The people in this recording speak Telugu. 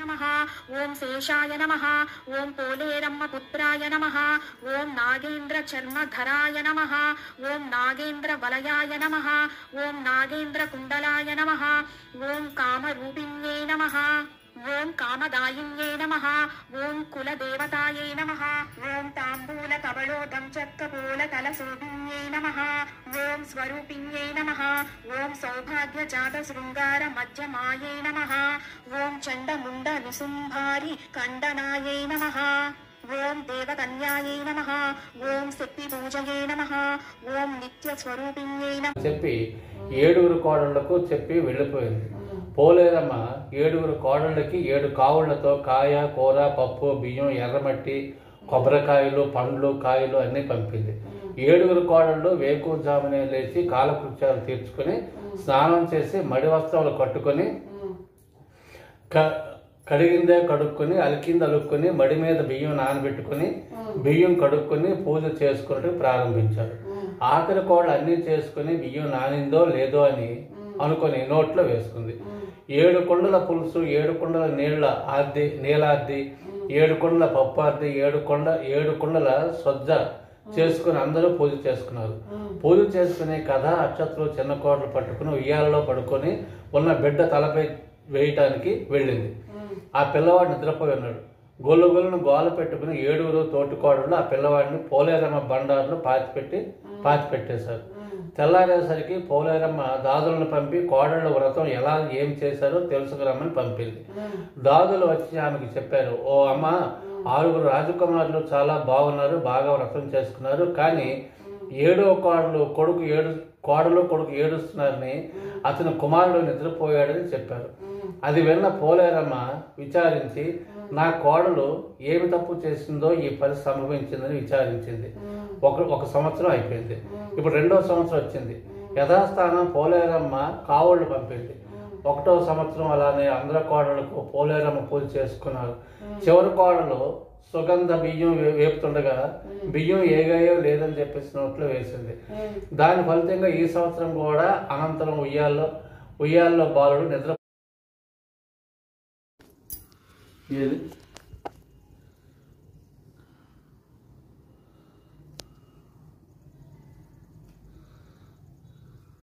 नमः ओम शेषाय नमः ओम पोलेरम्म पुत्राय नमः ओम नागेन्द्र चर्मधराय नमः ओम नागेन्द्र वलयाय नमः ओम नागेन्द्र कुंडलाय नमः ओम कामरूपिण्ये नमः ओम कामदायिन्ये नमः ओम कुलदेवतायै नमः ओम तांबूल कबलोदं चक्कपोल कलशोभिन्ये नमः ओम स्वरूपिण्ये नमः ओम सौभाग्य जात शृंगार मध्यमायै नमः ओम चंडमुंड निसुंभारी कंडनायै नमः ओम देवकन्यायै नमः ओम शक्ति पूजये नमः ओम नित्य स्वरूपिण्ये नमः చెప్పి ఏడుగురు కోడళ్లకు చెప్పి వెళ్ళిపోయింది. పోలేరమ్మ ఏడుగురు కోడళ్ళకి 7 కావుళ్లతో కాయ కూర పప్పు బియ్యం ఎర్రమట్టి కొబ్బరికాయలు పండ్లు కాయలు అన్నీ పంపింది. 7గురు కోడళ్ళు వేకువజామునే లేచి కాలకృత్యాలు తీర్చుకుని స్నానం చేసి మడి వస్త్రాలు కట్టుకొని కడిగిందే కడుక్కొని అలికింది అలుక్కొని మడి మీద బియ్యం నానబెట్టుకుని బియ్యం కడుక్కొని పూజ చేసుకున్నట్టు ప్రారంభించారు. ఆఖరి కోళ్ళు అన్నీ చేసుకుని బియ్యం నానిందో లేదో అని అనుకొని నోట్లో వేసుకుంది. 7 కుండల పులుసు 7 కుండల నీళ్ళార్ది 7 కుండల పప్పు ఆర్ది 7 కుండల సొజ్జ చేసుకుని అందరూ పూజ చేసుకున్నారు. పూజ చేసుకునే కథ అక్షత్రులు చిన్న కోడలు పట్టుకుని ఉయ్యాలలో పడుకొని ఉన్న బిడ్డ తలపై వేయటానికి వెళ్ళింది. ఆ పిల్లవాడు నిద్రపోయి ఉన్నాడు. గొల్లుగొల్లును గోల పెట్టుకుని 7గురు తోటికోడళ్ళు ఆ పిల్లవాడిని పోలేరమ్మ బండారులో పాతి పెట్టేశారు. తెల్లారేసరికి పోలేరమ్మ దాదులను పంపి కోడళ్ళ వ్రతం ఎలా ఏం చేశారో తెలుసుకురమ్మని పంపింది. దాదులు వచ్చి ఆమెకు చెప్పారు, ఓ అమ్మ 6గురు రాజకుమారులు చాలా బాగున్నారు, బాగా వ్రతం చేసుకున్నారు. కానీ 7వ కోడలు కొడుకు ఏడుస్తున్నారని అతని కుమారుడు నిద్రపోయాడని చెప్పారు. అది విన్న పోలేరమ్మ విచారించి నా కోడలు ఏమి తప్పు చేసిందో ఈ పరిస్థితి సంభవించిందని విచారించింది. ఒక సంవత్సరం అయిపోయింది. ఇప్పుడు 2వ సంవత్సరం వచ్చింది. యథాస్థానం పోలేరమ్మ కావుళ్ళు పంపింది. 1వ సంవత్సరం అలానే అందరి కోడలకు పోలేరమ్మ పూజ చేసుకున్నారు. చివరి కోడలు సుగంధ బియ్యం వేపుతుండగా బియ్యం ఏగాయో లేదని చెప్పేసి నోట్లో వేసింది. దాని ఫలితంగా ఈ సంవత్సరం కూడా అనంతరం ఉయ్యాల్లో బాలుడు నిద్ర